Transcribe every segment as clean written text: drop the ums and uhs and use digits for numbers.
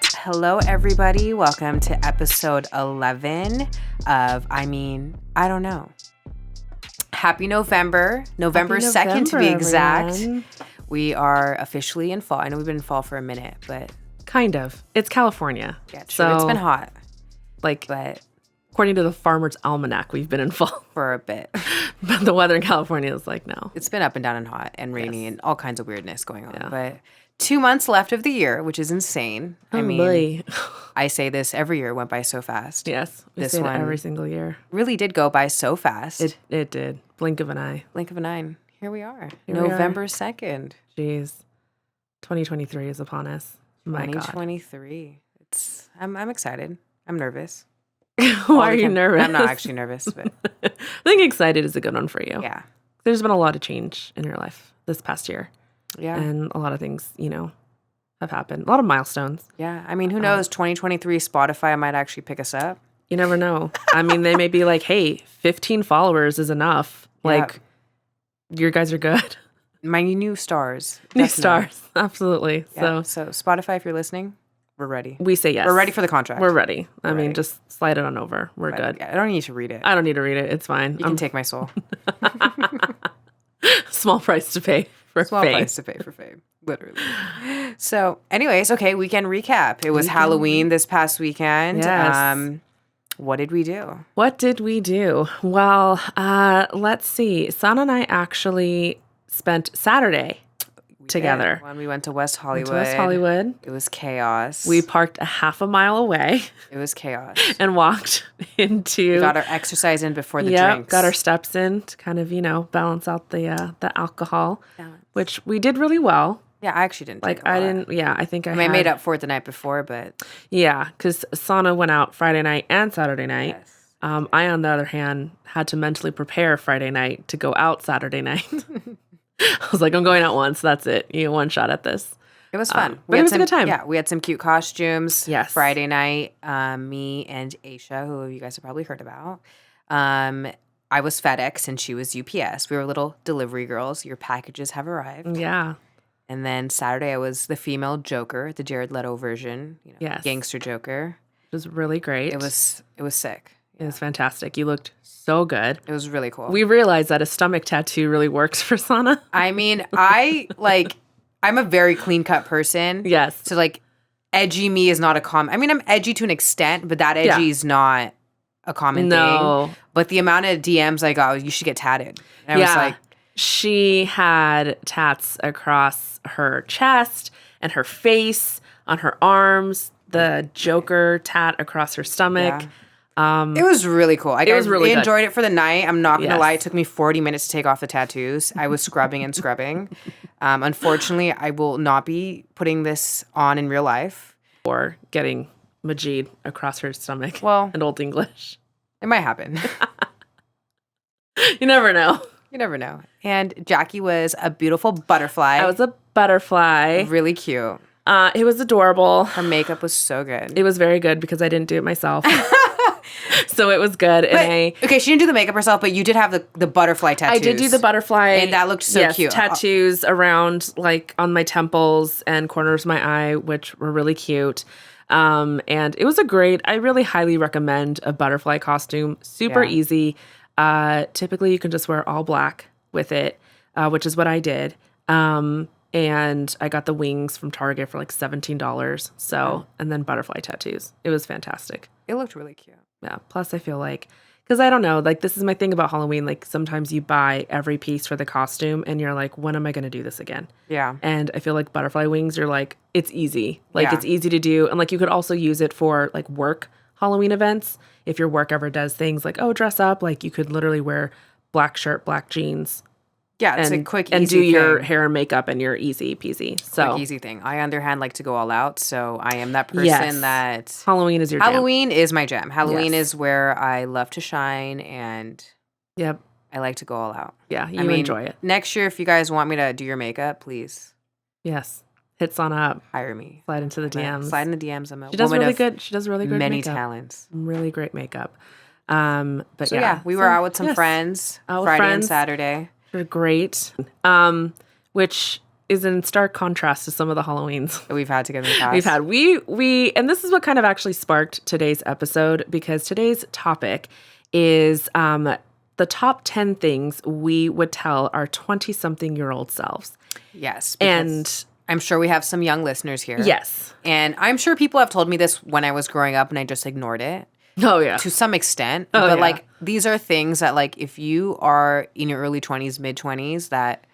Hello, everybody. Welcome to episode 11 of, I don't know. Happy November. November 2nd to be exact. Everyone. We are officially in fall. I know we've been in fall for a minute, but Kind of. It's California. yeah, true. So, It's been hot, Like, but according to the Farmer's Almanac, we've been in fall. for a bit. But the weather in California is like, no. It's been up and down and hot and rainy Yes. and all kinds of weirdness going on. Yeah. But 2 months left of the year, which is insane. I mean, boy. I say this every year. It went by so fast. Yes. We This say it one- every single year. Really did go by so fast. It did. Blink of an eye. Blink of an eye. Here we are. Here we are. November 2nd. Jeez. 2023 is upon us. My God. 2023. I'm excited. I'm nervous. Why are you nervous? I'm not actually nervous, but I think excited is a good one for you. yeah. There's been a lot of change in your life this past year. Yeah. And a lot of things, have happened. A lot of milestones. Yeah. I mean, who knows? 2023 Spotify might actually pick us up. You never know. I mean, they may be like, hey, 15 followers is enough. Like, you guys are good. My new stars. New Definitely. stars. Absolutely. Yeah. So Spotify, if you're listening, we're ready. We say yes. We're ready for the contract. We're ready. I We're mean, ready. just slide it on over. We're But, good. yeah, I don't need to read it. I don't need to read it. It's fine. You can take my soul. Small price to pay for Small fame. price to pay for fame. Literally. So, anyways, okay, weekend recap. It was Weekend Halloween this past weekend. Yes. What did we do? What did we do? Well, let's see. Son and I actually spent Saturday together. When we went to West Hollywood. To West Hollywood. It was chaos. We parked a half a mile away It was chaos. and walked into. We got our exercise in before the Yep, drinks. got our steps in to kind of, balance out the alcohol, which we did really well. Yeah, I actually didn't. Like, drink a I lot. didn't, yeah, I think I I mean, I had- made up for it the night before, but Yeah, because Sana went out Friday night and Saturday night. yes. I, on the other hand, had to mentally prepare Friday night to go out Saturday night. I was like, I'm going out once. That's it. You get one shot at this. It was fun. but it was a good time. Yeah, we had some cute costumes. Yes. Friday night, me and Aisha, who you guys have probably heard about. I was FedEx and she was UPS. We were little delivery girls. Your packages have arrived. Yeah. And then Saturday, I was the female Joker, the Jared Leto version. Yes. Gangster Joker. It was really great. It was sick. It was fantastic. You looked so good. It was really cool. We realized that a stomach tattoo really works for Sana. I mean, I'm a very clean cut person. Yes. So edgy me is not a common. I mean, I'm edgy to an extent, but that edgy is not a common No. thing. But the amount of DMs I got was, you should get tatted. And I was like, she had tats across her chest and her face, on her arms, the Joker tat across her stomach. it was really cool. It was really good. enjoyed it for the night. I'm not gonna Yes. lie. It took me 40 minutes to take off the tattoos. I was scrubbing and scrubbing. Unfortunately, I will not be putting this on in real life. Or getting Majid across her stomach. Well- in Old English. It might happen. You never know. You never know. And Jackie was a beautiful butterfly. I was a butterfly. really cute. It was adorable. Her makeup was so good. It was very good because I didn't do it myself. So it was good. Okay, she didn't do the makeup herself, but you did have the butterfly tattoos. I did do the butterfly. And that looked so cute. Tattoos around, like, on my temples and corners of my eye, which were really cute. And it was I really highly recommend a butterfly costume. Super Yeah. easy. Typically, you can just wear all black with it, which is what I did. And I got the wings from Target for like $17. So, and then butterfly tattoos. It was fantastic. It looked really cute. Yeah. Plus, I feel like, because I don't know, like, this is my thing about Halloween. Like, sometimes you buy every piece for the costume and you're like, when am I going to do this again? Yeah. And I feel like butterfly wings are like, it's easy. Like, Yeah. it's easy to do. And like, you could also use it for like work Halloween events. If your work ever does things like, oh, dress up, like, you could literally wear black shirt, black jeans. Yeah, it's and, a quick, and easy do your thing. hair and makeup and you're easy peasy. So Quick, easy thing. I, on the other hand, like to go all out. So I am that person Yes. that... Halloween is your jam. Halloween is my jam. Halloween Yes. is where I love to shine and Yep. I like to go all out. Yeah, you I mean, enjoy it. Next year, if you guys want me to do your makeup, please Yes. Hit Sana up. hire me. Slide into the DMs. Slide in the DMs. I'm a She does woman really of good. She does really good many makeup. talents. Really great makeup. But So yeah, we were out with some yes. friends Out with Friday and friends. Saturday. They're great. Which is in stark contrast to some of the Halloweens that we've had together in the past. We've had. We and this is what kind of actually sparked today's episode, because today's topic is the top 10 things we would tell our 20-something-year-old selves. Yes. And I'm sure we have some young listeners here. Yes. And I'm sure people have told me this when I was growing up and I just ignored it. Oh, yeah. To some extent. Oh, but yeah. like, these are things that like, if you are in your early 20s, mid 20s, that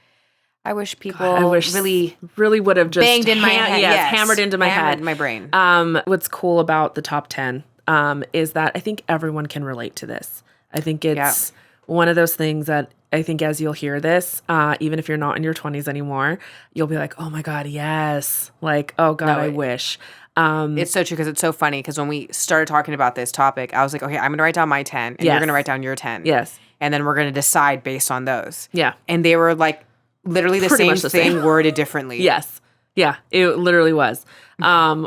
I wish people really would have just banged in my head. Yes. Hammered into my head. In my brain. What's cool about the top 10 is that I think everyone can relate to this. I think it's one of those things that I think as you'll hear this, even if you're not in your 20s anymore, you'll be like, oh my God, yes. Like, oh God, I wish. It's so true, because it's so funny, because when we started talking about this topic, I was like, okay, I'm going to write down my 10 and you're going to write down your 10. Yes. And then we're going to decide based on those. Yeah. And they were like literally the same thing worded differently. Yes. Yeah, it literally was,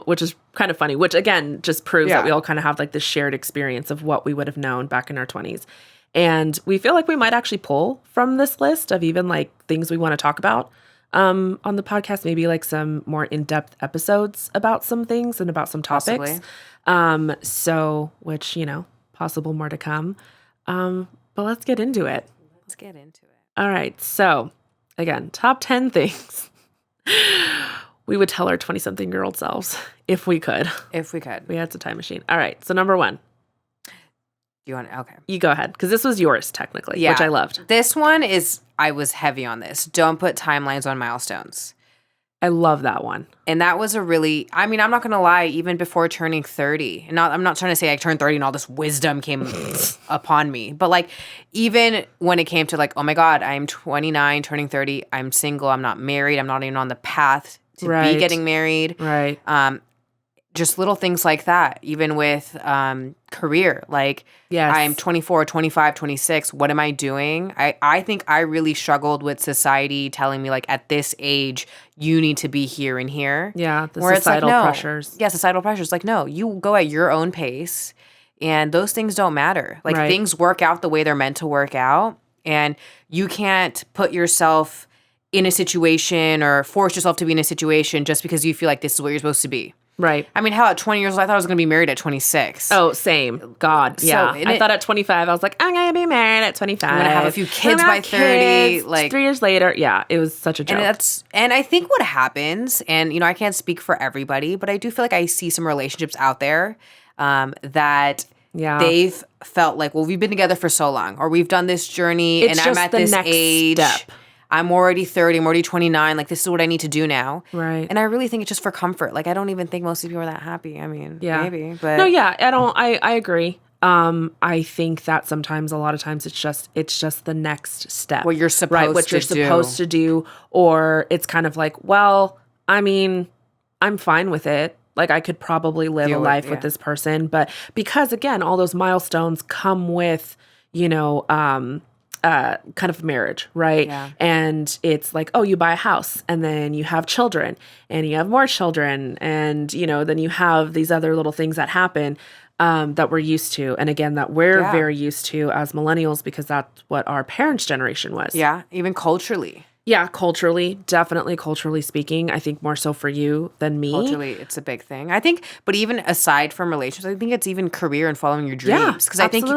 which is kind of funny, which again just proves that we all kind of have like this shared experience of what we would have known back in our 20s. And we feel like we might actually pull from this list of even like things we want to talk about on the podcast, maybe like some more in-depth episodes about some things and about some topics. So, which, possible more to come. But let's get into it. All right. So again, top 10 things we would tell our 20-something-year-old selves if we could. If we could. We had some time machine. All right. So number 1. You want okay. You go ahead, because this was yours technically, which I loved. This one I was heavy on this. Don't put timelines on milestones. I love that one. And that was I'm not going to lie, even before turning 30, and I'm not trying to say I turned 30 and all this wisdom came upon me, but like, even when it came to like, oh my God, I'm 29, turning 30, I'm single, I'm not married, I'm not even on the path to be getting married. Right. Just little things like that, even with career. Like, I'm 24, 25, 26. What am I doing? I think I really struggled with society telling me, like, at this age, you need to be here and here. Yeah, the societal pressures. Yeah, societal pressures. Like, no, you go at your own pace, and those things don't matter. Like, things work out the way they're meant to work out, and you can't put yourself in a situation or force yourself to be in a situation just because you feel like this is what you're supposed to be. Right. I mean, hell, at 20 years old, I thought I was going to be married at 26. Oh, same. God, yeah. I thought at 25, I was like, I'm going to be married at 25. I'm going to have a few kids by 30. Like 3 years later. Yeah, it was such a joke. And I think what happens, and, I can't speak for everybody, but I do feel like I see some relationships out there that they've felt like, well, we've been together for so long, or we've done this journey, and I'm at this age. Step. I'm already 30, I'm already 29, like, this is what I need to do now. Right. And I really think it's just for comfort. Like, I don't even think most people are that happy. I mean, maybe, but. No, yeah, I agree. I think that sometimes, a lot of times, it's just the next step. What you're supposed to do. Or it's kind of like, well, I mean, I'm fine with it. Like, I could probably live a life with this person. But because, again, all those milestones come with, kind of marriage, right? Yeah. And it's like, oh, you buy a house, and then you have children, and you have more children, and then you have these other little things that happen that we're used to, and again, that we're very used to as millennials, because that's what our parents' generation was. Yeah, even culturally. Yeah, definitely culturally speaking, I think more so for you than me. Culturally, it's a big thing. I think, but even aside from relationships, I think it's even career and following your dreams. Because I think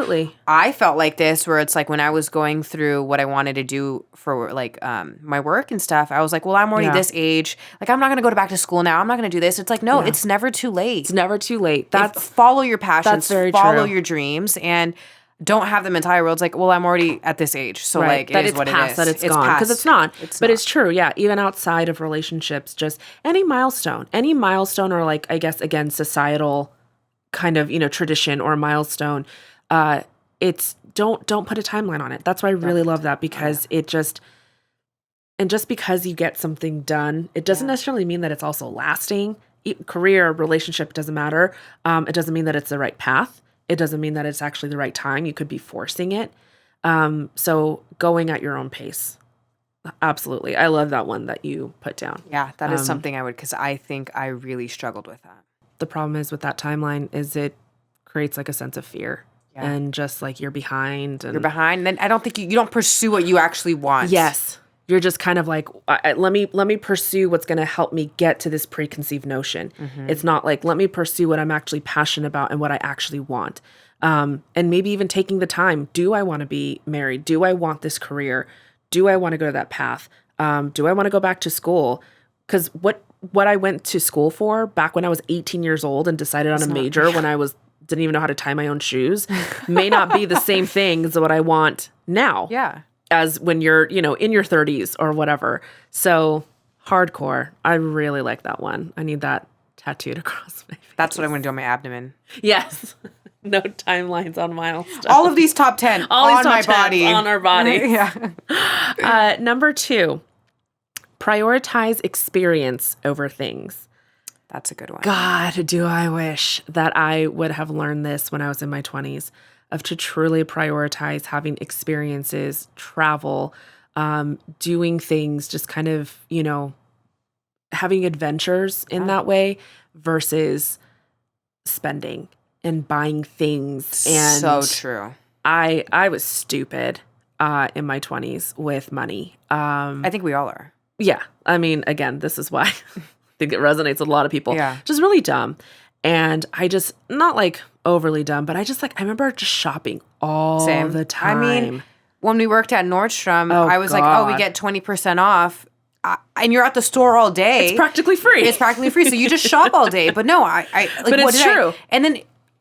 I felt like this, where it's like when I was going through what I wanted to do for like my work and stuff, I was like, well, I'm already this age. Like, I'm not going to go back to school now. I'm not going to do this. It's like, no, it's never too late. It's never too late. Follow your passions, follow your dreams, and don't have the entire world. It's like, well, I'm already at this age, so like, it is what it is. That it's gone, because it's not. But it's true, yeah. Even outside of relationships, just any milestone, or like, I guess, again, societal kind of tradition or milestone. It's don't put a timeline on it. That's why I really love that, because it just because you get something done, it doesn't necessarily mean that it's also lasting. Career, relationship, doesn't matter. It doesn't mean that it's the right path. It doesn't mean that it's actually the right time. You could be forcing it. So going at your own pace. Absolutely. I love that one that you put down. Yeah, that is something I would, because I think I really struggled with that. The problem is with that timeline is it creates like a sense of fear. And just like you're behind. And then I don't think you don't pursue what you actually want. Yes. You're just kind of like, let me pursue what's going to help me get to this preconceived notion. It's not like, let me pursue what I'm actually passionate about and what I actually want. And maybe even taking the time. Do I want to be married? Do I want this career? Do I want to go to that path? Do I want to go back to school? Because what I went to school for back when I was 18 years old and decided on a major when I didn't even know how to tie my own shoes may not be the same thing as what I want now. Yeah. As when you're, in your 30s or whatever. So hardcore. I really like that one. I need that tattooed across my face. That's what I'm going to do on my abdomen. Yes. No timelines on milestones. All of these top 10 on my body. On our body. Yeah. Number 2, prioritize experience over things. That's a good one. God, do I wish that I would have learned this when I was in my 20s, of to truly prioritize having experiences, travel, doing things, just kind of, having adventures in that way versus spending and buying things. And so true. I was stupid in my 20s with money. I think we all are. Yeah. I mean, again, this is why I think it resonates with a lot of people. Yeah. Just really dumb. And I just, not like overly dumb, but I remember just shopping all the time. I mean, when we worked at Nordstrom, I was like, we get 20% off. And you're at the store all day. It's practically free. So you just shop all day. But no, like, but it's true. And then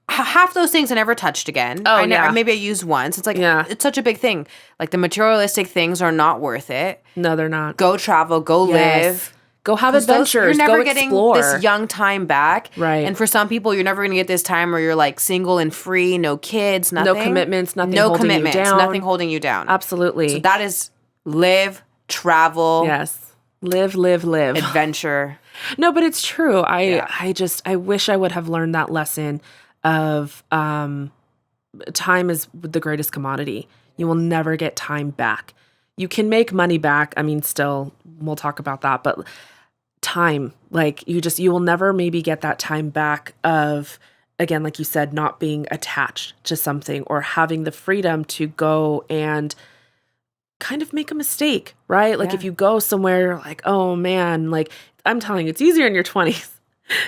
half those things I never touched again. Maybe I used once. It's like, it's such a big thing. Like the materialistic things are not worth it. No, they're not. Go travel, go live. Go have adventures. You're never go getting explore. this young time back. Right. And for some people, you're never going to get this time where you're like single and free, no kids, nothing. No commitments, nothing holding you down. Nothing holding you down. Absolutely. So that is live, travel. Yes. Live. Adventure. No, but it's true. I wish I would have learned that lesson of time is the greatest commodity. You will never get time back. You can make money back. I mean, still, we'll talk about that, but time, like you will never maybe get that time back of, again, like you said, not being attached to something or having the freedom to go and kind of make a mistake, right? Like if you go somewhere like, oh man, like I'm telling you, it's easier in your 20s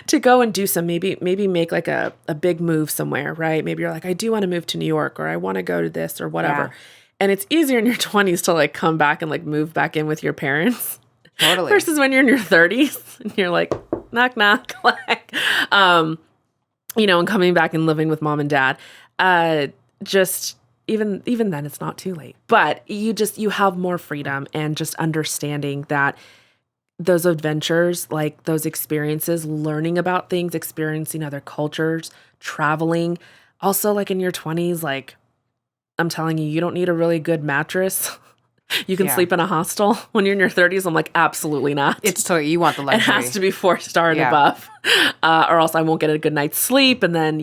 to go and do maybe make like a big move somewhere, right? Maybe you're like, I do want to move to New York or I want to go to this or whatever. Yeah. And it's easier in your 20s to like come back and like move back in with your parents. Totally. Versus when you're in your 30s and you're like, knock, knock, like, and coming back and living with mom and dad. Just even then it's not too late, but you have more freedom and just understanding that those adventures, like those experiences, learning about things, experiencing other cultures, traveling. Also, like in your 20s, like I'm telling you, you don't need a really good mattress. You can sleep in a hostel. When you're in your 30s, I'm like, absolutely not. It's totally, you want the luxury. It has to be 4-star and above, or else I won't get a good night's sleep. And then,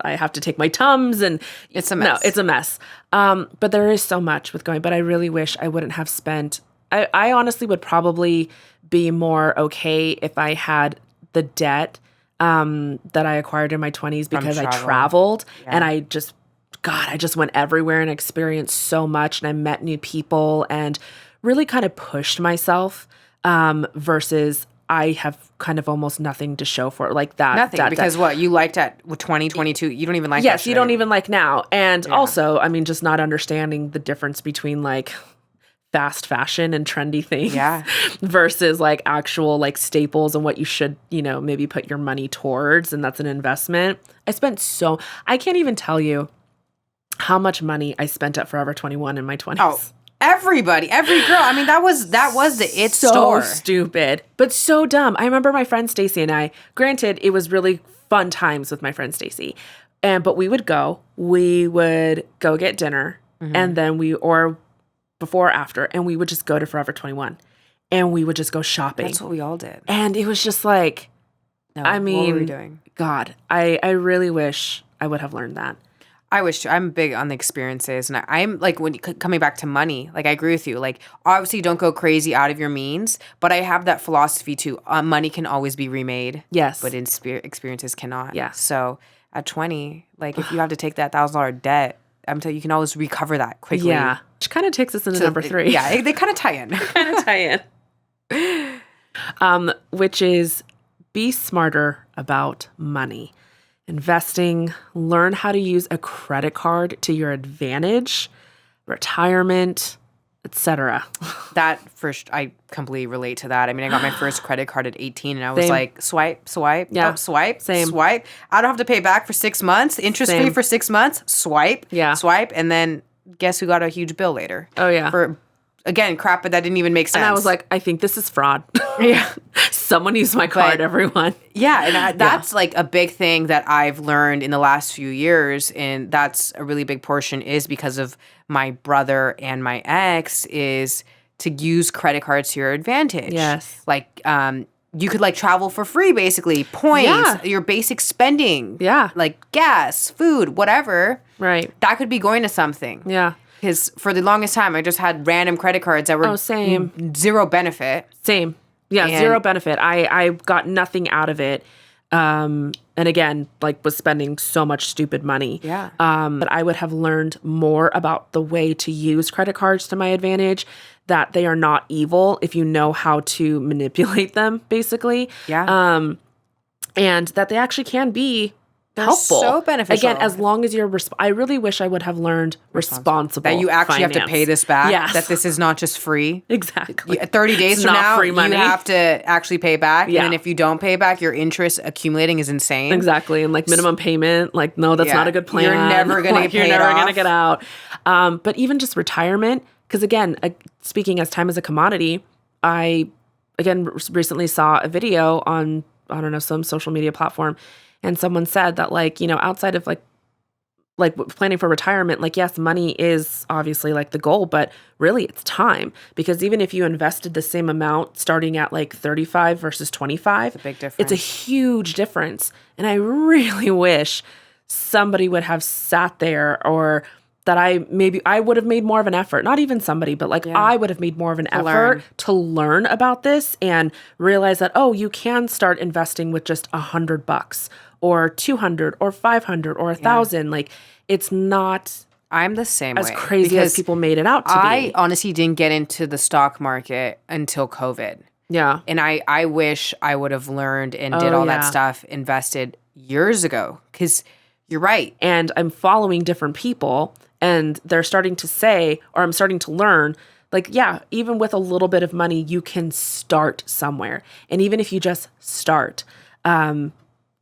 I have to take my Tums and it's a mess. No, it's a mess. But there is so much with going, but I really wish I wouldn't have spent, I honestly would probably be more okay if I had the debt that I acquired in my 20s because I traveled and I just went everywhere and experienced so much and I met new people and really kind of pushed myself versus I have kind of almost nothing to show for it like that. Nothing, because what you liked at 20, 22, you don't even like Yes, you don't even like now. And also, I mean, just not understanding the difference between like fast fashion and trendy things versus like actual like staples and what you should, maybe put your money towards. And that's an investment. I can't even tell you how much money I spent at Forever 21 in my 20s. Oh, every girl. I mean, that was the it so store. So stupid, but so dumb. I remember my friend Stacy and I, granted, it was really fun times with my friend Stacy. But we would go get dinner and then or before or after, and we would just go to Forever 21 and we would just go shopping. That's what we all did. And it was just like, what were we doing? God, I really wish I would have learned that. I wish too. I'm big on the experiences, and I'm like coming back to money. Like I agree with you. Like obviously, don't go crazy out of your means, but I have that philosophy too. Money can always be remade. Yes, but experiences cannot. Yeah. So at 20, like if you have to take that $1,000 debt, I'm telling you, you can always recover that quickly. Yeah. Which kind of takes us into number 3. Yeah, they kind of tie in. Which is be smarter about money. Investing, learn how to use a credit card to your advantage, retirement, etc. That first, I completely relate to that. I mean, I got my first credit card at 18 and I was Same. like, swipe, Yeah. swipe, Same. swipe. I don't have to pay back for 6 months, interest free Same. for 6 months, swipe, Yeah. swipe. And then guess who got a huge bill later? Oh, yeah. For, again, crap, but that didn't even make sense. And I was like, I think this is fraud. Yeah. Someone used my card, everyone. Yeah, and that's like a big thing that I've learned in the last few years, and that's a really big portion is because of my brother and my ex is to use credit cards to your advantage. Yes. Like you could like travel for free basically, points, your basic spending. Yeah. Like gas, food, whatever. Right. That could be going to something. Yeah. Because for the longest time, I just had random credit cards that were same. Zero benefit. Same. Yeah, And- zero benefit. I got nothing out of it. And again, like was spending so much stupid money. Yeah. But I would have learned more about the way to use credit cards to my advantage, that they are not evil if you know how to manipulate them, basically. Yeah. And that they actually can be helpful. so beneficial. Again, as long as you're I really wish I would have learned responsible that you actually have to finance. pay this back. Yes. That this is not just free. Exactly. 30 days It's from not now, free money. you have to actually pay back. Yeah. And then if you don't pay back, your interest accumulating is insane. Exactly. And like minimum payment, like, no, that's Yeah. not a good plan. You're never gonna like, get You're paid never off. going to get out. But even just retirement, because again, speaking as time as a commodity, I, again, recently saw a video on, I don't know, some social media platform. And someone said that like, you know, outside of like planning for retirement, like, yes, money is obviously like the goal, but really it's time. Because even if you invested the same amount starting at like 35 versus 25, It's a big difference. it's a huge difference. And I really wish somebody would have sat there, or that I would have made more of an effort, not even somebody, but like I would have made more of an effort learn. to learn about this and realize that, oh, you can start investing with just $100 or 200 or 500 or 1,000. Like, it's not I'm the same as way. crazy as because people made it out to I be. honestly didn't get into the stock market until COVID. Yeah. And I wish I would have learned and did Oh, all that yeah. stuff, invested years ago. Because you're right. And I'm following different people, and they're starting to say, or I'm starting to learn, like, yeah, even with a little bit of money, you can start somewhere. And even if you just start,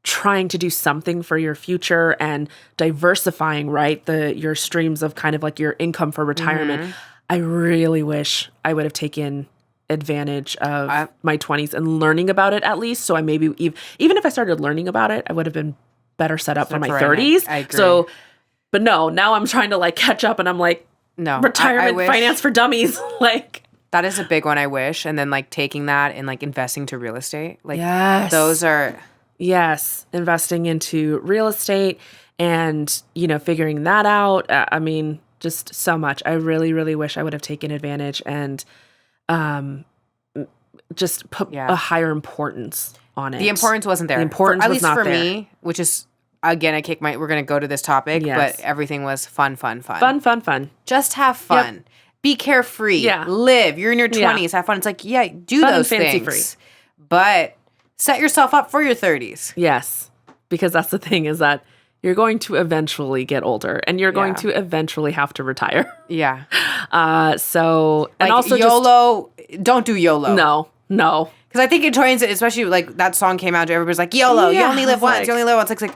trying to do something for your future and diversifying, right, your streams of kind of like your income for retirement. Mm-hmm. I really wish I would have taken advantage of my 20s and learning about it at least. So I maybe even if I started learning about it, I would have been better set up for my 30s. I agree. So, but no, now I'm trying to like catch up, and I'm like, No. retirement I wish- finance for dummies. Like, That is a big one, I wish. And then like taking that and like investing to real estate. Like yes. those are Yes, investing into real estate and, you know, figuring that out. I mean, just so much. I really, really wish I would have taken advantage and just put a higher importance on it. the importance wasn't there. The importance at was least not for there. me, which is again we're gonna go to this topic, Yes. but everything was fun. Fun. Just have fun. Be carefree. Yeah. Live. You're in your Yeah. 20s. Have fun. It's like, yeah, do Fun and those fancy things. But set yourself up for your 30s. Yes, because that's the thing, is that you're going to eventually get older, and you're going Yeah. to eventually have to retire. Yeah. So, and Like also YOLO, don't do YOLO. no. Because I think in 20s, especially like that song came out, everybody's like, YOLO, you Yeah, only live it's once, like- you only live once. It's like,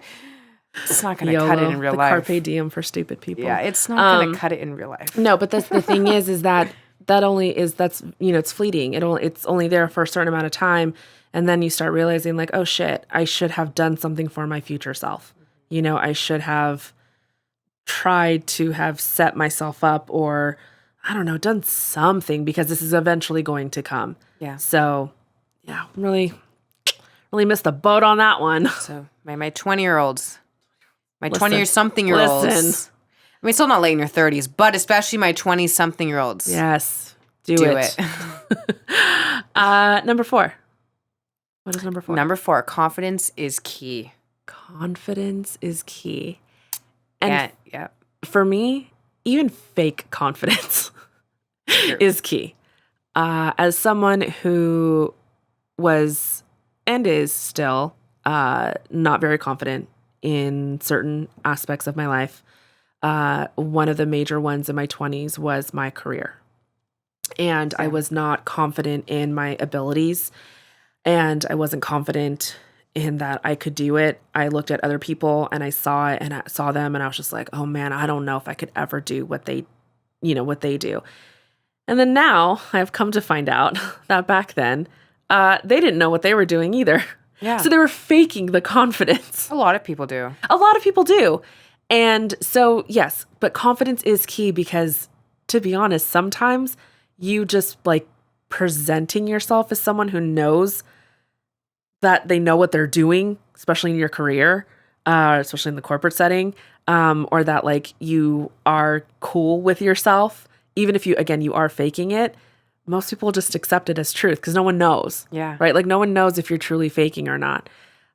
it's not going to cut it in real the life. Carpe diem for stupid people. Yeah, it's not going to cut it in real life. No, but that's the thing is that that's, you know, it's fleeting. It's only there for a certain amount of time. And then you start realizing like, oh shit, I should have done something for my future self. You know, I should have tried to have set myself up, or I don't know, done something, because this is eventually going to come. Yeah. So yeah, really missed the boat on that one. So my 20-year-olds, my Listen. 20-something-year-olds. Listen. I mean, still not late in your 30s, but especially my 20-something-year-olds. Yes. Do it. Number 4. What is number 4? Number 4, confidence is key. Confidence is key. And yeah. for me, even fake confidence is key. As someone who was and is still not very confident in certain aspects of my life, one of the major ones in my 20s was my career. And I was not confident in my abilities, and I wasn't confident in that I could do it. I looked at other people and I saw it and I saw them and I was just like, oh man, I don't know if I could ever do what they do. And then now I've come to find out that back then, they didn't know what they were doing either. Yeah. So they were faking the confidence. A lot of people do. A lot of people do. And so, yes, but confidence is key because, to be honest, sometimes you just like presenting yourself as someone who knows that they know what they're doing, especially in your career, especially in the corporate setting, or that like you are cool with yourself, even if you are faking it. Most people just accept it as truth because no one knows. Yeah. Right? Like no one knows if you're truly faking or not.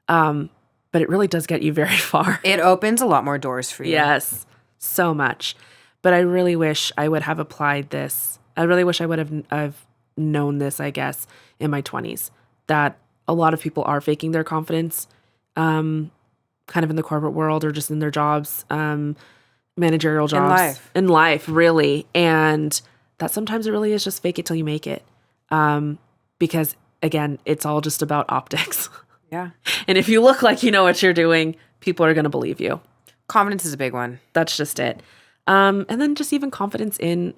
But it really does get you very far. It opens a lot more doors for you. Yes, so much. But I really wish I would have applied this. I really wish I would have I've known this, I guess, in my 20s, that a lot of people are faking their confidence, kind of in the corporate world or just in their jobs, managerial jobs. In life, really. And that sometimes it really is just fake it till you make it. Because, again, it's all just about optics. Yeah. And if you look like you know what you're doing, people are going to believe you. Confidence is a big one. That's just it. And then just even confidence in,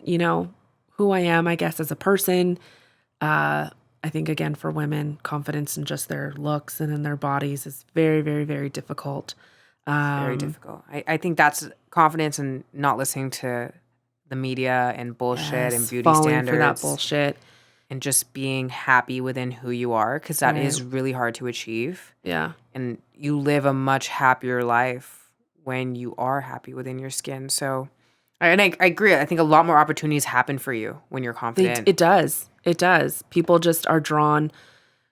who I am, I guess, as a person. I think, again, for women, confidence in just their looks and in their bodies is very, very, very difficult. Very difficult. I think that's confidence in not listening to the media and bullshit and beauty standards. For that bullshit. And just being happy within who you are, because that is really hard to achieve. Yeah. And you live a much happier life when you are happy within your skin. So, and I agree. I think a lot more opportunities happen for you when you're confident. It does. It does. People just are drawn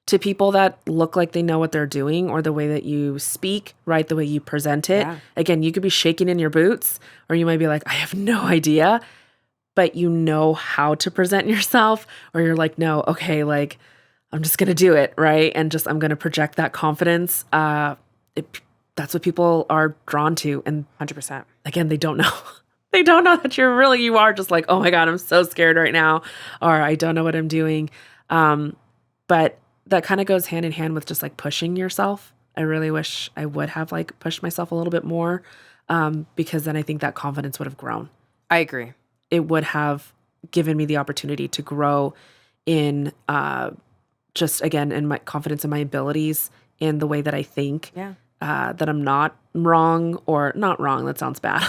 to people that look like they know what they're doing, or the way that you speak, right? The way you present it. Yeah. Again, you could be shaking in your boots, or you might be like, I have no idea. But you know how to present yourself, or you're like, no, okay, like I'm just going to do it, right? And just I'm going to project that confidence. That's what people are drawn to. And 100%. Again, they don't know. They don't know that you are just like, oh my God, I'm so scared right now, or I don't know what I'm doing. But that kind of goes hand in hand with just like pushing yourself. I really wish I would have like pushed myself a little bit more, because then I think that confidence would have grown. I agree. It would have given me the opportunity to grow in just, again, in my confidence in my abilities, in the way that I think, that I'm not wrong, or not wrong. That sounds bad.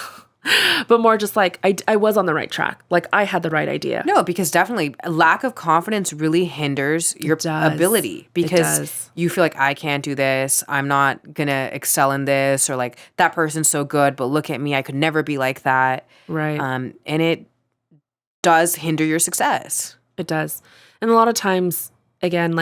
But more just like I was on the right track. Like I had the right idea. No, because definitely lack of confidence really hinders your ability, because you feel like I can't do this. I'm not going to excel in this, or like that person's so good, but look at me. I could never be like that. Right. And it does hinder your success. It does. And a lot of times, again,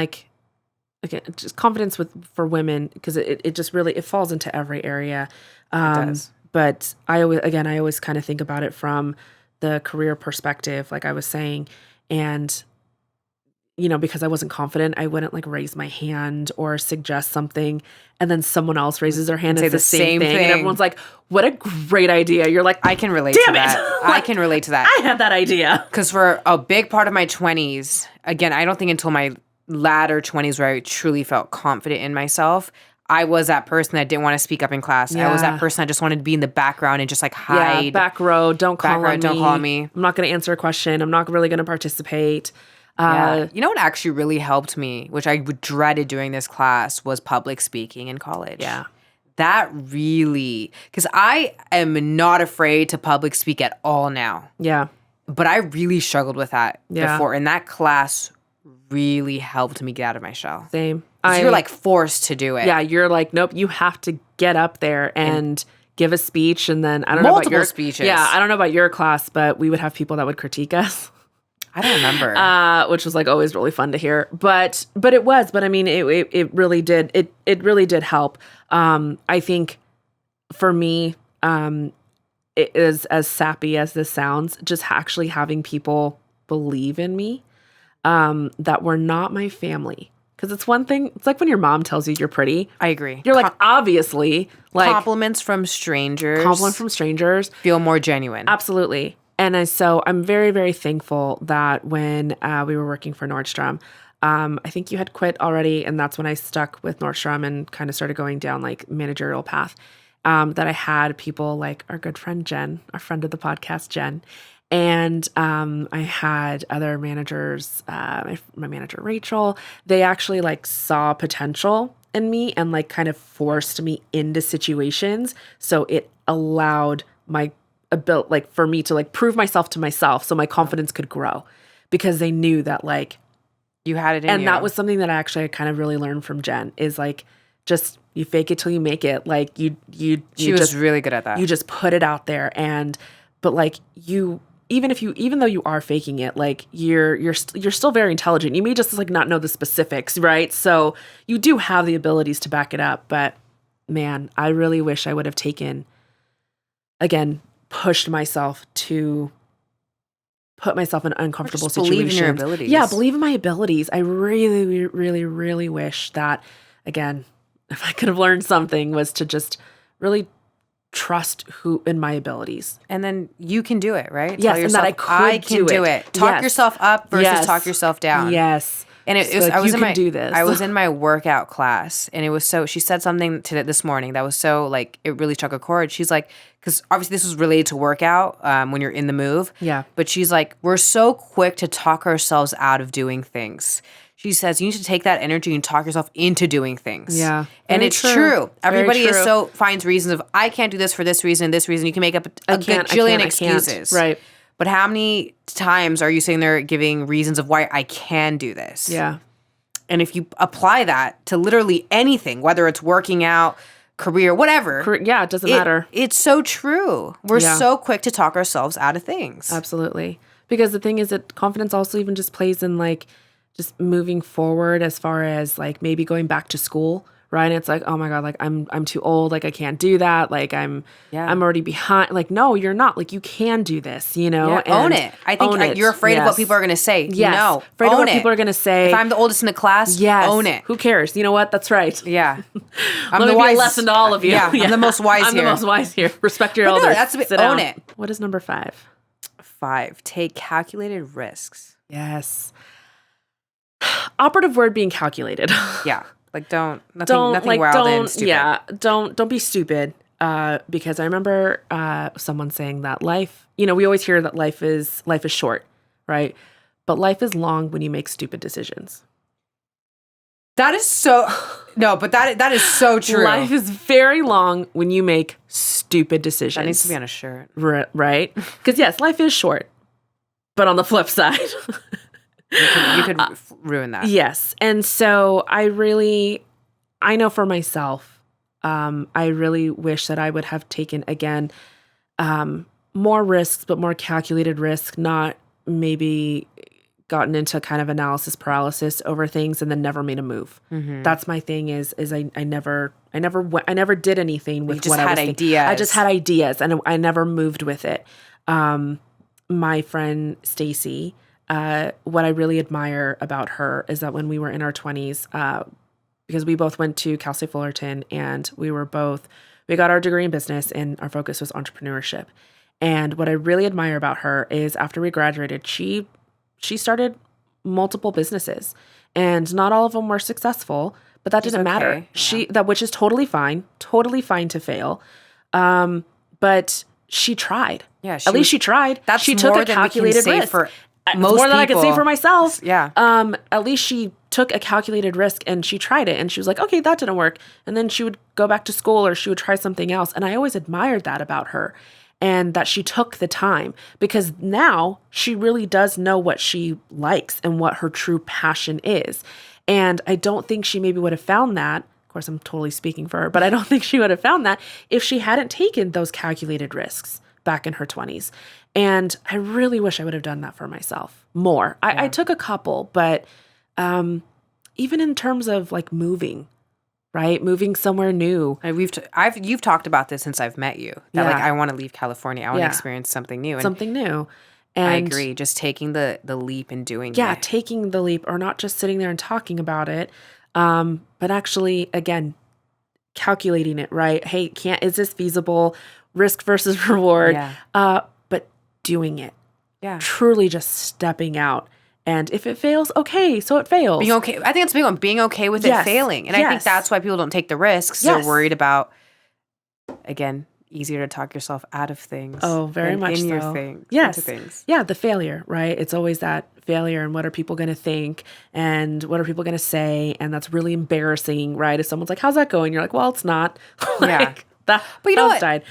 just confidence for women, because it just really, it falls into every area. It does. But I always kind of think about it from the career perspective, like I was saying. And, because I wasn't confident, I wouldn't like raise my hand or suggest something. And then someone else raises their hand and it's the same thing. And everyone's like, what a great idea. You're like, I can relate to that. I can relate to that. I had that idea. Because for a big part of my 20s, again, I don't think until my latter 20s where I truly felt confident in myself, I was that person that didn't want to speak up in class. Yeah. I was that person that just wanted to be in the background and just like hide. Yeah, back row, don't call on me. I'm not going to answer a question. I'm not really going to participate. You know what actually really helped me, which I dreaded doing this class, was public speaking in college. Yeah. That really, because I am not afraid to public speak at all now. Yeah. But I really struggled with that before. And that class really helped me get out of my shell. Same. You're like forced to do it. Yeah, you're like, nope, you have to get up there and give a speech. And then I don't know about your speeches. Yeah, I don't know about your class, but we would have people that would critique us. I don't remember. Which was like always really fun to hear. But I mean, it really did. It really did help. I think for me, it is as sappy as this sounds, just actually having people believe in me, that were not my family. Because it's one thing, it's like when your mom tells you you're pretty. I agree. You're like, obviously, like compliments from strangers. Feel more genuine. Absolutely. And so I'm very, very thankful that when we were working for Nordstrom, I think you had quit already, and that's when I stuck with Nordstrom and kind of started going down like managerial path. That I had people like our good friend Jen, our friend of the podcast, Jen. And I had other managers, my manager, Rachel, they actually like saw potential in me and like kind of forced me into situations. So it allowed my ability, like for me to like prove myself to myself so my confidence could grow because they knew that like you had it in and you. that was something that I kind of really learned from Jen is like, just you fake it till you make it. Like she was just really good at that. You just put it out there but like even though you are faking it, like you're still very intelligent. You may just like not know the specifics, right? So you do have the abilities to back it up. But man, I really wish I would have pushed myself to put myself in uncomfortable situations. Believe in your abilities. Yeah, believe in my abilities. I really, really, really wish that, again, if I could have learned something, was to just really trust in my abilities. And then you can do it, right? Yes, and that I can do it. Talk yourself up versus talk yourself down. Yes. And it was, like, I was in my workout class, and it was so, she said something this morning that was so like, it really struck a chord. She's like, because obviously this was related to workout when you're in the move. Yeah. But she's like, we're so quick to talk ourselves out of doing things. She says you need to take that energy and talk yourself into doing things. Yeah. And it's true. Everybody finds reasons of, I can't do this for this reason, this reason. You can make up a gajillion excuses. Right. But how many times are you sitting there giving reasons of why I can do this? Yeah. And if you apply that to literally anything, whether it's working out, career, whatever. Yeah, it doesn't matter. It's so true. We're so quick to talk ourselves out of things. Absolutely. Because the thing is that confidence also even just plays in like just moving forward as far as like maybe going back to school. Right. And it's like, oh my God, like I'm too old. Like I can't do that. Like I'm already behind. Like, no, you're not. Like you can do this, you know? Yeah, own it. I think you're afraid of what people are going to say. Yes. No, afraid of what people are going to say. If I'm the oldest in the class, own it. Who cares? You know what? That's right. Yeah. I'm the wise. Lesson to all of you. Yeah, I'm the most wise here. I'm the most wise here. Respect your elders. Own it. What is number 5? 5, take calculated risks. Yes. Operative word being calculated. Yeah. Like nothing wild and stupid. Yeah, don't be stupid. Because I remember someone saying that life, we always hear that life is short, right? But life is long when you make stupid decisions. That is so that is so true. Life is very long when you make stupid decisions. That needs to be on a shirt. Right? Because yes, life is short. But on the flip side, you could ruin that. Yes. And so I know for myself, I really wish that I would have taken, again, more risks, but more calculated risk, not maybe gotten into kind of analysis paralysis over things and then never made a move. Mm-hmm. That's my thing is I never did anything with what I was thinking. I just had ideas and I never moved with it. My friend Stacy, what I really admire about her is that when we were in our 20s, because we both went to Cal State Fullerton and we got our degree in business and our focus was entrepreneurship. And what I really admire about her is after we graduated, she started multiple businesses and not all of them were successful, but that didn't matter. Yeah. Which is totally fine to fail. But she tried. Yeah, at least she tried. She took a calculated risk. For more than I could say for myself. Yeah. At least she took a calculated risk and she tried it and she was like, okay, that didn't work. And then she would go back to school or she would try something else. And I always admired that about her and that she took the time because now she really does know what she likes and what her true passion is. And I don't think she maybe would have found that. Of course, I'm totally speaking for her, but I don't think she would have found that if she hadn't taken those calculated risks back in her 20s. And I really wish I would have done that for myself more. I took a couple, but even in terms of like moving, right? Moving somewhere new. You've talked about this since I've met you. That like I want to leave California. I want to Yeah. experience something new. And Something new. I And agree. Just taking the leap and doing yeah, it. taking the leap, or not just sitting there and talking about it, but actually, again, calculating it, right? Hey, is this feasible? Risk versus reward. But doing it. Yeah. Truly just stepping out. And if it fails, okay, so it fails. Being okay. I think it's a big one. Being okay with it failing. And I think that's why people don't take the risks. They're worried about, again, easier to talk yourself out of things. Oh, very much so. Your things. Yes. Into things. Yeah, the failure, right? It's always that failure and what are people going to think and what are people going to say? And that's really embarrassing, right? If someone's like, how's that going? You're like, well, it's not. Like, but you know what? Died.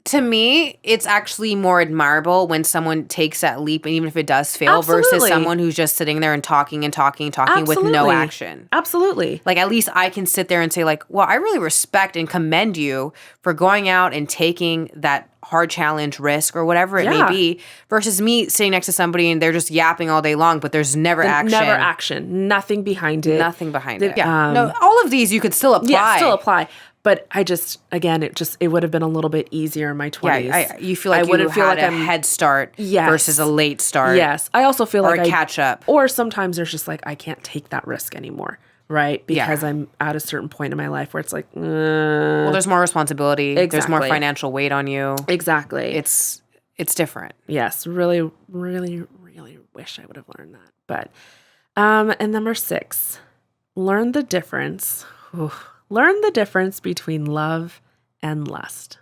To me, it's actually more admirable when someone takes that leap, and even if it does fail, versus someone who's just sitting there and talking with no action. Absolutely. Like, at least I can sit there and say, like, well, I really respect and commend you for going out and taking that hard challenge, risk, or whatever it may be, versus me sitting next to somebody and they're just yapping all day long, but there's never action. Never action. Nothing behind it. Nothing behind it. Yeah. No, all of these you could still apply. Yeah, still apply. But I just, again, it would have been a little bit easier in my 20s. Yeah, you feel like you had a head start versus a late start. Yes. I also feel like a catch up. Or sometimes there's just like, I can't take that risk anymore, right? Because I'm at a certain point in my life where it's like, well, there's more responsibility. Exactly. There's more financial weight on you. Exactly. It's different. Yes. Really, really, really wish I would have learned that. But, and number 6, learn the difference. Learn the difference between love and lust.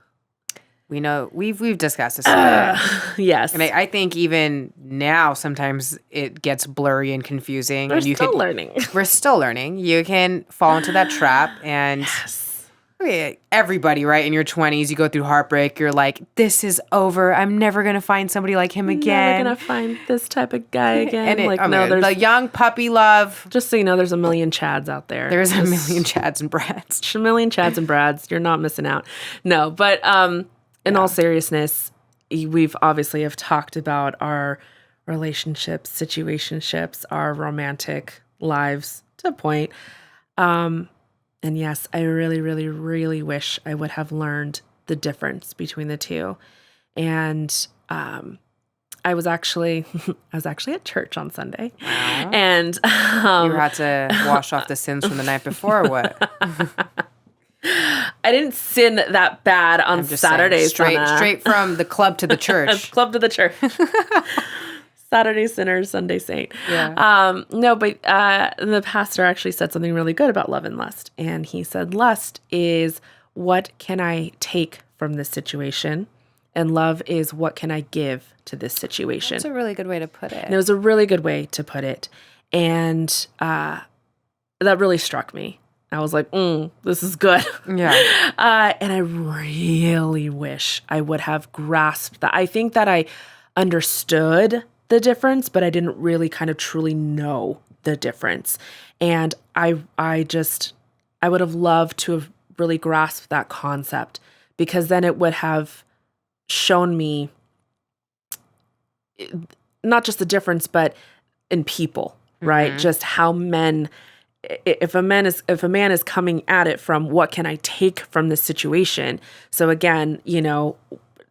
We know we've discussed this a bit. Yes. And I think even now sometimes it gets blurry and confusing. We're still learning. We're still learning. You can fall into that trap, and everybody, right, in your 20s, you go through heartbreak. You're like, this is over. I'm never going to find somebody like him again. Never going to find this type of guy again. And like, there's the young puppy love. Just so you know, there's a million Chads out there. There's a million Chads and Brads. A million Chads and Brads. You're not missing out. No, but in all seriousness, we've obviously have talked about our relationships, situationships, our romantic lives to a point. And yes, I really, really, really wish I would have learned the difference between the two. And I was actually at church on Sunday, and you had to wash off the sins from the night before, or what? I didn't sin that bad on Saturdays. Straight from the club to the church. Club to the church. Saturday sinner, Sunday saint. Yeah. No, but the pastor actually said something really good about love and lust. And he said, lust is what can I take from this situation? And love is what can I give to this situation? That's a really good way to put it. And it was a really good way to put it. And that really struck me. I was like, this is good. Yeah. And I really wish I would have grasped that. I think that I understood the difference, but I didn't really kind of truly know the difference. And I would have loved to have really grasped that concept, because then it would have shown me not just the difference, but in people, right? Just how if a man is coming at it from what can I take from this situation? So again,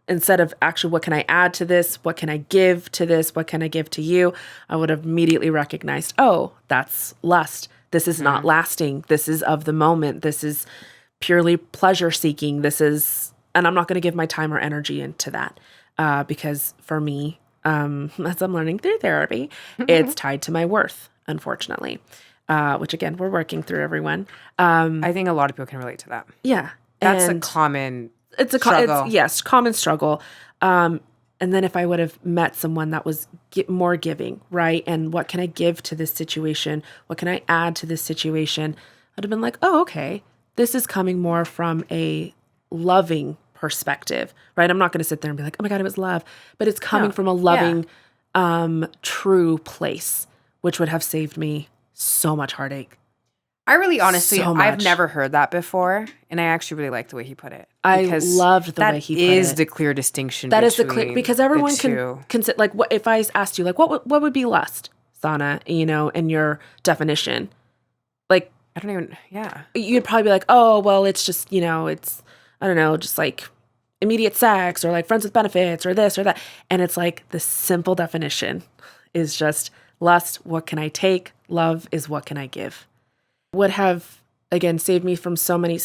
instead of actually what can I add to this? What can I give to this? What can I give to you? I would have immediately recognized, oh, that's lust. This is not lasting. This is of the moment. This is purely pleasure seeking. And I'm not going to give my time or energy into that because for me, as I'm learning through therapy, it's tied to my worth, unfortunately, which again, we're working through, everyone. I think a lot of people can relate to that. Yeah. That's a common struggle. Common struggle. And then if I would have met someone that was more giving, right? And what can I give to this situation? What can I add to this situation? I'd have been like, oh, okay. This is coming more from a loving perspective, right? I'm not going to sit there and be like, oh my God, it was love. But it's coming from a loving, true place, which would have saved me so much heartache. I really, honestly, I've never heard that before, and I actually really like the way he put it. I loved the way he put it. That is the clear distinction. That is the clear, because everyone can sit, like, what if I asked you, like, what would be lust, Sana, in your definition? Like, I don't even, yeah. You'd probably be like, oh, well, it's just, it's, I don't know, just like immediate sex or like friends with benefits or this or that. And it's like the simple definition is just lust, what can I take? Love is what can I give? Would have, again, saved me from so many,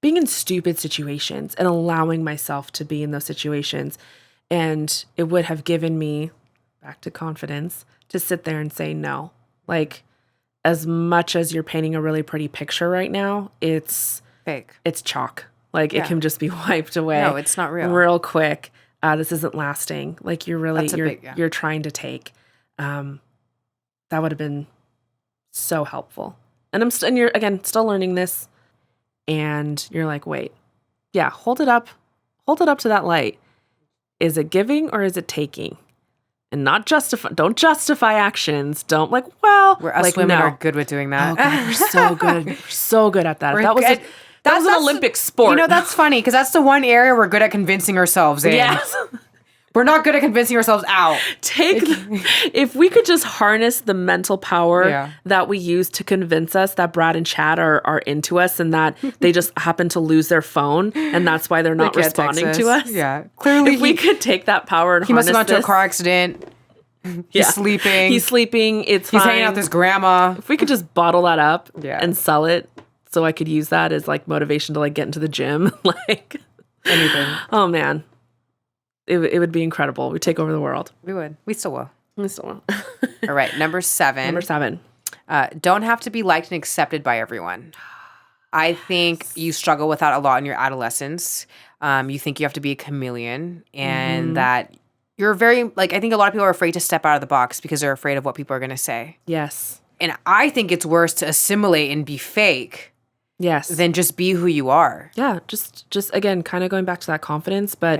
being in stupid situations and allowing myself to be in those situations. And it would have given me, back to confidence, to sit there and say no. Like, as much as you're painting a really pretty picture right now, it's fake. It's chalk. Like, it can just be wiped away. No, it's not real. Real quick. This isn't lasting. Like, you're really, you're trying to take. That would have been so helpful. And and you're, again, still learning this. And you're like, wait, yeah, hold it up to that light. Is it giving or is it taking? And don't justify actions. Don't us women are good with doing that. Oh God, we're so good. We're so good at that. That was an Olympic sport. That's funny because that's the one area we're good at convincing ourselves in. Yes. We're not good at convincing ourselves out. If we could just harness the mental power that we use to convince us that Brad and Chad are into us and that they just happen to lose their phone and that's why they're not responding to us. Yeah. Clearly, if we could take that power and he must have gone to a car accident. He's sleeping. He's sleeping. He's hanging out with his grandma. If we could just bottle that up and sell it so I could use that as like motivation to like get into the gym. Like anything. Oh man. It would be incredible. We'd take over the world. We would. We still will. All right. Number 7. Don't have to be liked and accepted by everyone. I think you struggle with that a lot in your adolescence. You think you have to be a chameleon and that you're very, like, I think a lot of people are afraid to step out of the box because they're afraid of what people are going to say. Yes. And I think it's worse to assimilate and be fake. Yes. Than just be who you are. Yeah. Just again, kind of going back to that confidence, but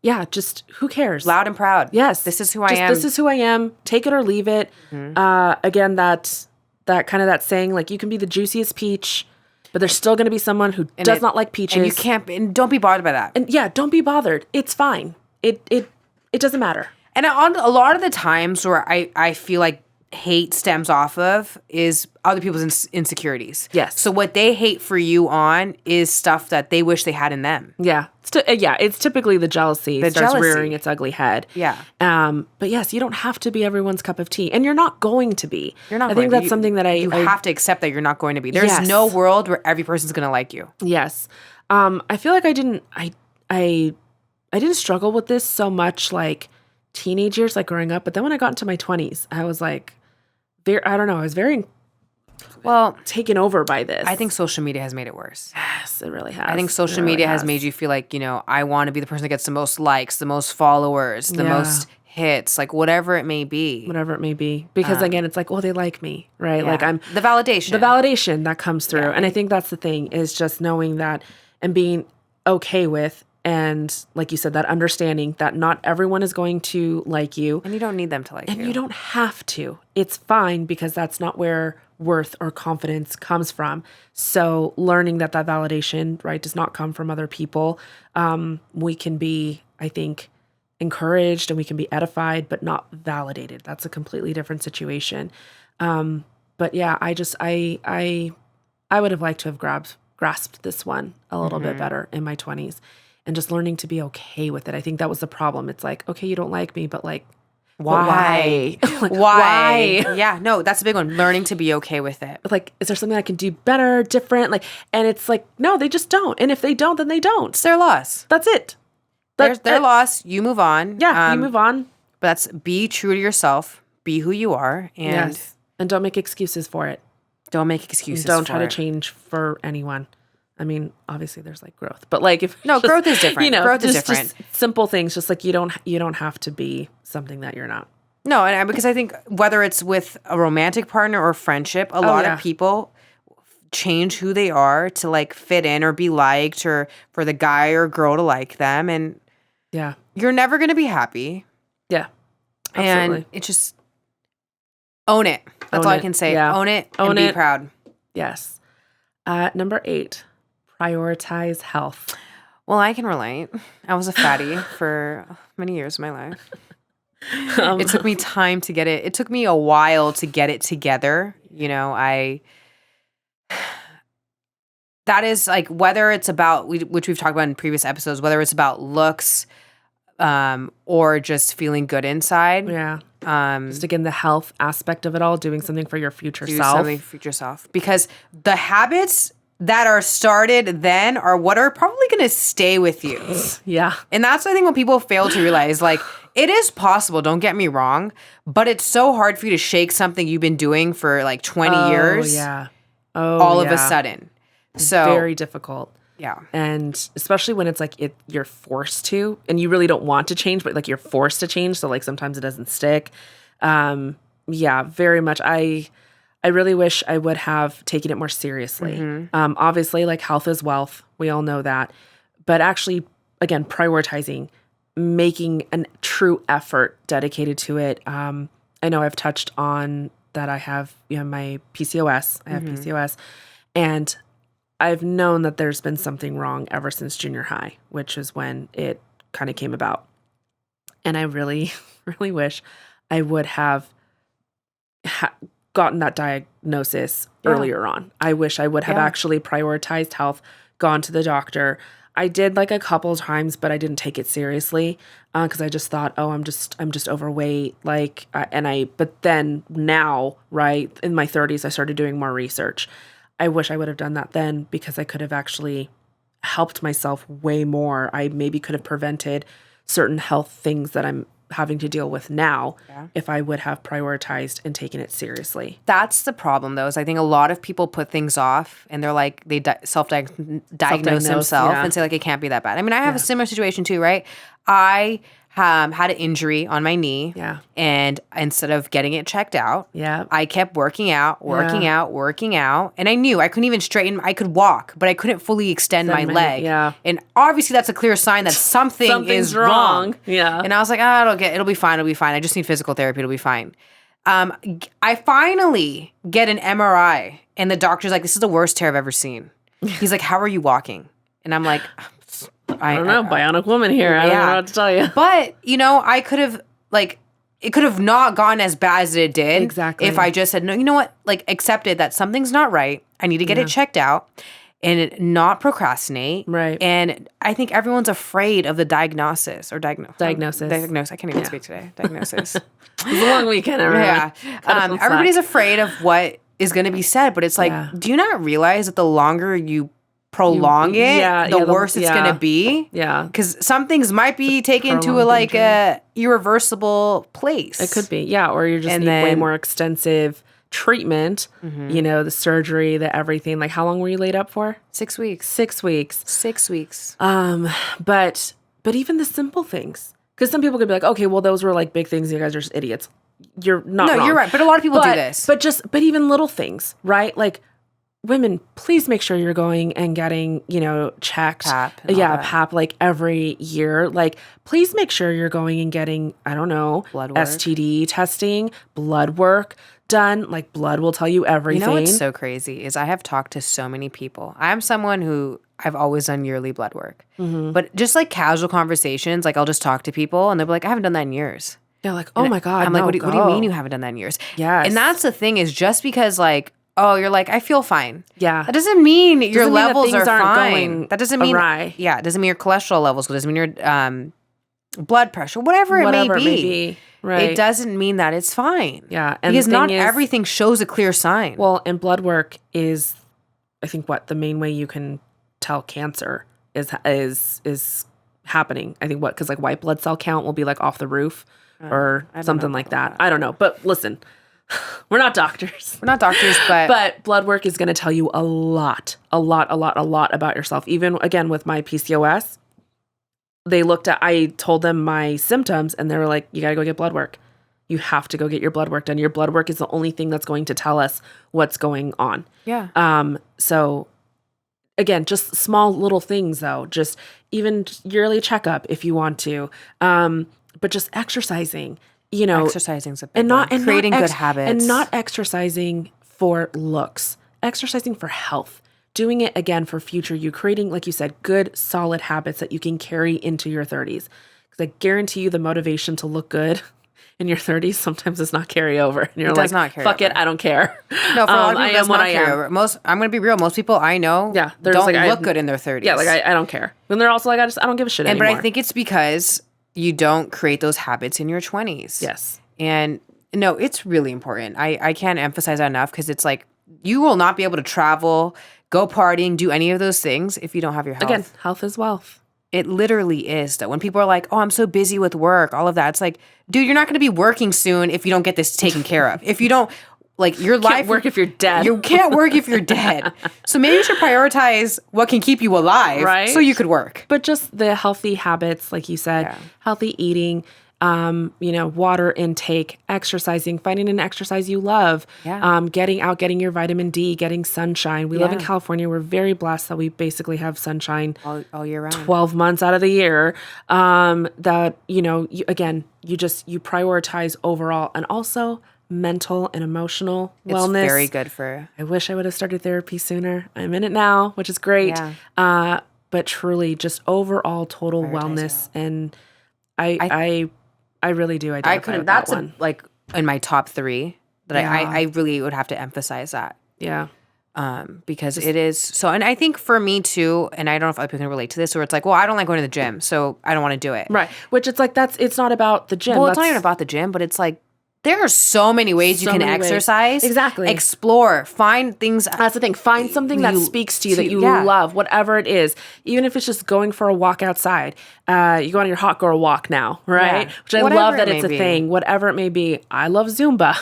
yeah, just who cares? Loud and proud. Yes. This is who I am. This is who I am. Take it or leave it. Again, that kind of that saying, like, you can be the juiciest peach, but there's still going to be someone who does not like peaches. And you can't, and don't be bothered by that. And yeah, don't be bothered. It's fine. It doesn't matter. And on a lot of the times where I feel like hate stems off of is other people's insecurities. Yes. So what they hate for you on is stuff that they wish they had in them. Yeah. It's typically the jealousy starts rearing its ugly head. Yeah. But yes, you don't have to be everyone's cup of tea, and you're not going to be. You're not. I think that's something that you have to accept that you're not going to be. There's no world where every person's going to like you. Yes. I feel like I didn't struggle with this so much like teenage years, like growing up, but then when I got into my 20s, I was like, I don't know, I was very taken over by this. I think social media has made it worse. Yes, it really has. I think social media has made you feel like, I want to be the person that gets the most likes, the most followers, the most hits, like whatever it may be. Because again, it's like, oh, they like me, right? Yeah. Like I'm the validation that comes through. Yeah. And I think that's the thing, is just knowing that and being okay with, and like you said, that understanding that not everyone is going to like you. And you don't need them to like you. And you don't have to. It's fine, because that's not where worth or confidence comes from. So learning that validation, right, does not come from other people. We can be, I think, encouraged and we can be edified, but not validated. That's a completely different situation. But yeah, I would have liked to have grasped this one a little bit better in my 20s. And just learning to be okay with it. I think that was the problem. It's like, okay, you don't like me, but like, why? Like, why? Yeah, no, that's a big one. Learning to be okay with it. Like, is there something I can do better, different? Like, and it's like, no, they just don't. And if they don't, then they don't. It's their loss. That's it. Their loss. You move on. Yeah, you move on. But be true to yourself. Be who you are. And don't make excuses for it. Don't make excuses. Don't try to change for anyone. I mean, obviously there's like growth, but like growth is different. Growth is different. Just simple things, just like you don't have to be something that you're not. No, and because I think whether it's with a romantic partner or friendship, a lot of people change who they are to like fit in or be liked, or for the guy or girl to like them, and you're never going to be happy. Yeah, absolutely. And it's just own it. That's all I can say. Yeah. Own it and be proud. Yes. Number 8. Prioritize health. Well, I can relate. I was a fatty for many years of my life. It took me time to get it. It took me a while to get it together. I that is like whether it's about which we've talked about in previous episodes, whether it's about looks or just feeling good inside. Yeah. Just again, the health aspect of it all, doing something for your future Do self. something for future self. Because the habits that are started then are what are probably going to stay with you. Yeah. And that's, I think, what people fail to realize. Like, it is possible, don't get me wrong, but it's so hard for you to shake something you've been doing for like 20 years. Yeah. All of a sudden. So very difficult. Yeah. And especially when it's like you're forced to, and you really don't want to change, but like you're forced to change. So like sometimes it doesn't stick. Yeah, very much. I really wish I would have taken it more seriously. Obviously, like health is wealth. We all know that. But actually, again, prioritizing, making a true effort dedicated to it. I know I've touched on that I have, my PCOS. I have PCOS. And I've known that there's been something wrong ever since junior high, which is when it kind of came about. And I really, really wish I would have gotten that diagnosis earlier on. I wish I would have actually prioritized health, gone to the doctor. I did like a couple of times, but I didn't take it seriously because I just thought, oh, I'm just overweight. But then now, right, in my 30s, I started doing more research. I wish I would have done that then because I could have actually helped myself way more. I maybe could have prevented certain health things that I'm having to deal with now if I would have prioritized and taken it seriously. That's the problem, though, is I think a lot of people put things off and they're like, they self-diagnose themselves and say like, it can't be that bad. I mean, I have a similar situation too, right? I had an injury on my knee. Yeah. And instead of getting it checked out, Yeah. I kept working out. And I knew I couldn't even straighten. I could walk, but I couldn't fully extend my leg. Yeah. And obviously that's a clear sign that something is wrong. Yeah. And I was like, it'll be fine. I just need physical therapy. It'll be fine. I finally get an MRI and the doctor's like, this is the worst tear I've ever seen. He's like, how are you walking? And I'm like, I don't know, bionic woman here. I don't know what to tell you. But, I could have, it could have not gone as bad as it did. Exactly. If I just said, no, you know what? Accepted that something's not right. I need to get it checked out and not procrastinate. Right. And I think everyone's afraid of the diagnosis or diagnosis. I can't even speak today. Diagnosis. It's a long weekend, everyone. Yeah. Everybody's afraid of what is going to be said, but it's like, do you not realize that the longer you prolong it, the worse it's going to be? Yeah. Because some things might be taken to a irreversible place. It could be. Yeah. Or you just need way more extensive treatment, the surgery, the everything. Like, how long were you laid up for? 6 weeks. 6 weeks. 6 weeks. But even the simple things. Because some people could be like, okay, well, those were like big things. You guys are just idiots. You're not wrong. You're right. But a lot of people do this. But even little things, right? Like, women, please make sure you're going and getting, checked. PAP. PAP like every year. Like, please make sure you're going and getting, I don't know, blood work. STD testing, blood work done. Like, blood will tell you everything. You know what's so crazy is I have talked to so many people. I'm someone who I've always done yearly blood work. But just like casual conversations, like I'll just talk to people and they'll be like, I haven't done that in years. They're like, oh my God. I'm like, what do you mean you haven't done that in years? Yes. And that's the thing is just because like, oh, you're like, I feel fine. Yeah. That doesn't mean your levels are fine. Going that doesn't mean awry. Yeah, it doesn't mean your cholesterol levels. It doesn't mean your blood pressure, whatever it may be. Right. It doesn't mean that it's fine. Yeah. And because not everything shows a clear sign. Well, and blood work is, I think, the main way you can tell cancer is happening. I think because like white blood cell count will be like off the roof or something like that. I don't know. But listen, we're not doctors. But blood work is going to tell you a lot about yourself. Even again with my PCOS, I told them my symptoms and they were like, you got to go get blood work. You have to go get your blood work done. Your blood work is the only thing that's going to tell us what's going on. Yeah. So again, just small little things though, just even yearly checkup if you want to. But just exercising, exercising's a big one. Creating good habits. And not exercising for looks, exercising for health. Doing it again for future you, creating, like you said, good, solid habits that you can carry into your 30s. Because I guarantee you the motivation to look good in your 30s sometimes does not carry over. And you're does not carry fuck over. it, I don't care. No, for a lot of people, I it does am what not I carry am. over. I'm going to be real. Most people I know don't look good in their 30s. Yeah, like I don't care. And they're also like, I don't give a shit anymore. But I think it's because you don't create those habits in your 20s. Yes. And no, it's really important. I can't emphasize that enough because it's like you will not be able to travel, go partying, do any of those things if you don't have your health. Again, health is wealth. It literally is, though. When people are like, oh, I'm so busy with work, all of that. It's like, dude, you're not going to be working soon if you don't get this taken care of. If you don't, like, your life. Can't work if you're dead. You can't work if you're dead. So maybe you should prioritize what can keep you alive right? So you could work. But just the healthy habits, like you said, healthy eating, water intake, exercising, finding an exercise you love, getting out, getting your vitamin D, getting sunshine. We live in California. We're very blessed that we basically have sunshine all year round, 12 months out of the year. That, you prioritize overall, and also mental and emotional wellness. It's very good for. I wish I would have started therapy sooner. I'm in it now, which is great. Yeah. But truly just overall total wellness. And I really do identify with that one. Like in my top 3 that I really would have to emphasize that. Yeah. Because it is so, and I think for me too, and I don't know if other people can relate to this, where it's like, well, I don't like going to the gym, so I don't want to do it. Right. Which it's like, it's not about the gym. Well, it's not even about the gym, but it's like, there are so many ways you can exercise. Exactly. Explore. Find things. That's the thing. Find something that speaks to you, that you love, whatever it is. Even if it's just going for a walk outside. You go on your hot girl walk now, right? Yeah. Which I love that it's a thing. Whatever it may be. I love Zumba.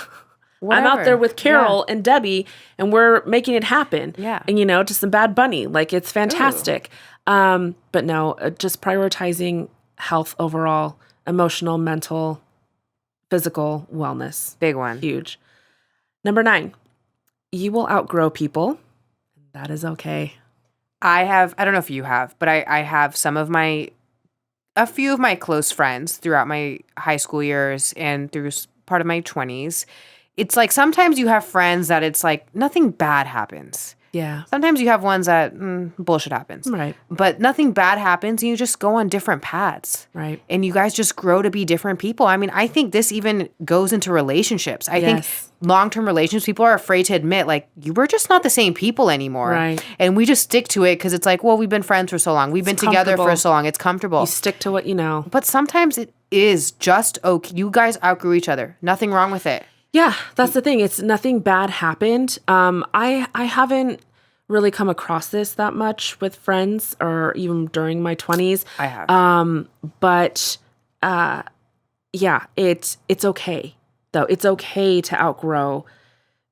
Whatever. I'm out there with Carol and Debbie, and we're making it happen. Yeah. And, just some Bad Bunny. Like, it's fantastic. But no, just prioritizing health overall, emotional, mental, physical wellness. Big one. Huge. Number 9, you will outgrow people. That is okay. I don't know if you have, but I have a few of my close friends throughout my high school years and through part of my 20s. It's like sometimes you have friends that it's like nothing bad happens. Yeah. Sometimes you have ones that bullshit happens. Right. But nothing bad happens and you just go on different paths. Right. And you guys just grow to be different people. I mean, I think this even goes into relationships. I think long-term relationships, people are afraid to admit, like, we're just not the same people anymore. Right. And we just stick to it because it's like, well, we've been friends for so long. We've been together for so long. It's comfortable. You stick to what you know. But sometimes it is just okay. You guys outgrew each other. Nothing wrong with it. Yeah, that's the thing. It's nothing bad happened. I haven't really come across this that much with friends or even during my 20s. I have. But it's okay though. It's okay to outgrow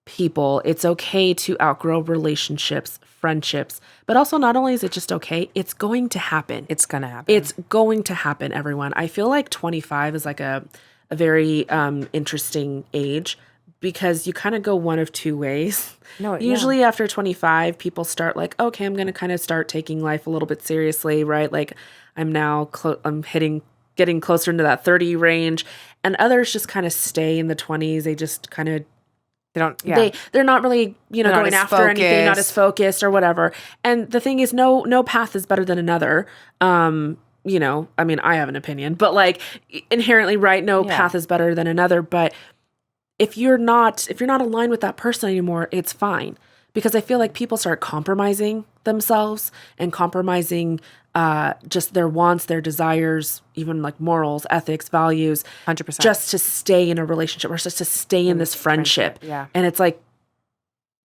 people. It's okay to outgrow relationships, friendships. But also, not only is it just okay, it's going to happen. It's going to happen. It's going to happen, everyone. I feel like 25 is like a very interesting age because you kind of go one of two ways. Usually after 25, people start like, okay, I'm going to kind of start taking life a little bit seriously, right? Like I'm now getting closer into that 30 range, and others just kind of stay in the 20s. They just kind of they're not really, going after anything, not as focused or whatever. And the thing is, no path is better than another. I mean, I have an opinion, but like inherently, right? No path is better than another. But if you're not aligned with that person anymore, it's fine. Because I feel like people start compromising themselves and compromising just their wants, their desires, even like morals, ethics, values. 100%. Just to stay in a relationship or just to stay in this friendship. Yeah. And it's like,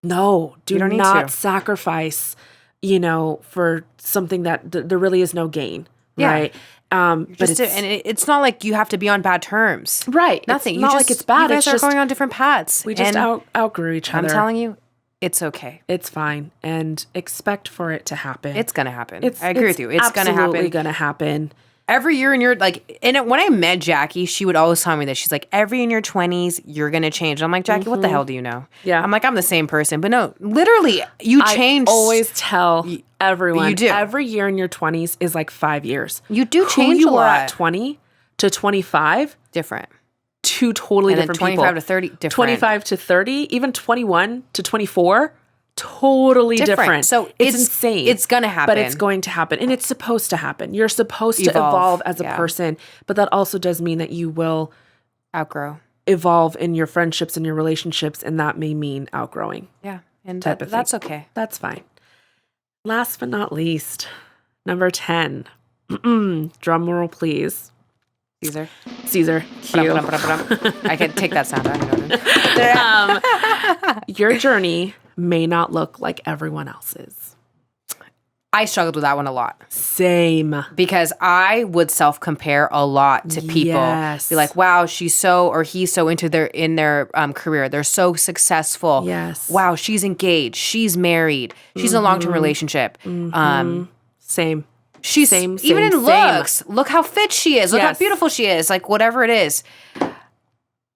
no, do not sacrifice, for something that there really is no gain. Yeah. Right. But it's not like you have to be on bad terms. Right. Nothing. It's not like it's bad. You guys it's are just going on different paths. We just outgrew each other. I'm telling you, it's okay. It's fine. And expect for it to happen. It's going to happen. I agree with you. It's going to happen. Absolutely going to happen. Every year in your, when I met Jackie, she would always tell me this. She's like, every in your 20s, you're going to change. I'm like, Jackie, what the hell do you know? Yeah. I'm like, I'm the same person. But no, literally, you change. I always tell everyone. You do. Every year in your 20s is like 5 years. You do change Who a you lot. were at 20 to 25. Different. Two totally and different 25 people. to 30, different. 25 to 30, even 21 to 24. Totally different. So it's insane. It's going to happen. But it's going to happen. And it's supposed to happen. You're supposed to evolve as a person. But that also does mean that you will Outgrow. evolve in your friendships and your relationships, and that may mean outgrowing. Yeah. And that's okay. That's fine. Last but not least, number 10. Drum roll, please. Caesar. Cue. I can take that sound. I know. Your journey may not look like everyone else's. I struggled with that one a lot. Same. Because I would self-compare a lot to people. Yes. Be like, wow, she's so, or he's so in their career. They're so successful. Yes. Wow, she's engaged. She's married. She's in a long-term relationship. Same. She's even in looks. Look how fit she is. Look how beautiful she is. Like whatever it is.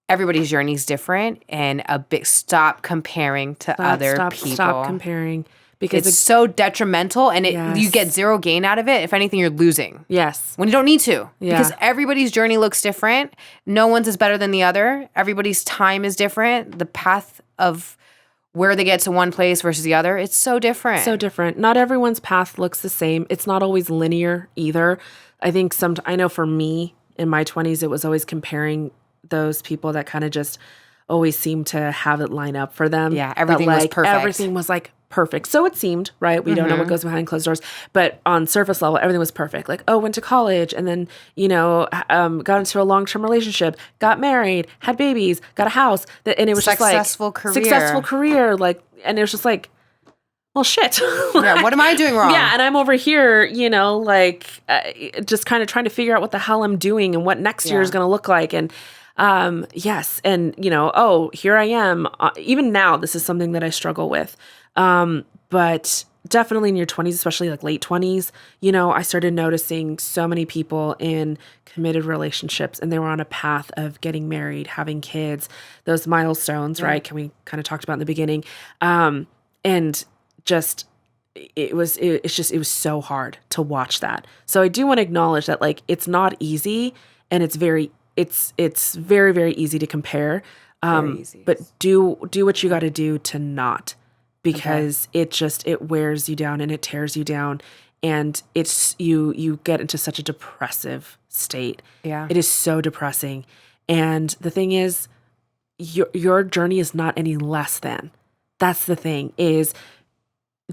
Everybody's journey is different, and stop comparing to other people. Stop comparing. Because it's so detrimental, and you get zero gain out of it. If anything, you're losing. Yes. When you don't need to. Yeah. Because everybody's journey looks different. No one's is better than the other. Everybody's time is different. The path of where they get to one place versus the other, it's so different. So different. Not everyone's path looks the same. It's not always linear either. I think I know for me, in my 20s, it was always comparing those people that kind of just always seemed to have it line up for them. Yeah, everything was perfect. Everything was like perfect. So it seemed, right? We don't know what goes behind closed doors. But on surface level, everything was perfect. Like, went to college and then, got into a long-term relationship, got married, had babies, got a house. And it was successful career. Like, and it was just like, well, shit. Yeah, what am I doing wrong? Yeah, and I'm over here, just kind of trying to figure out what the hell I'm doing and what next year is going to look like. And yes. And, here I am. Even now, this is something that I struggle with. But definitely in your 20s, especially like late 20s, I started noticing so many people in committed relationships, and they were on a path of getting married, having kids, those milestones, right? Can we kind of talked about in the beginning. And just, it was so hard to watch that. So I do want to acknowledge that like, it's not easy, and it's very, very easy to compare. But do what you got to do to not. Because it wears you down and it tears you down, and it's you get into such a depressive state. Yeah. It is so depressing. And the thing is, your journey is not any less than. That's the thing, is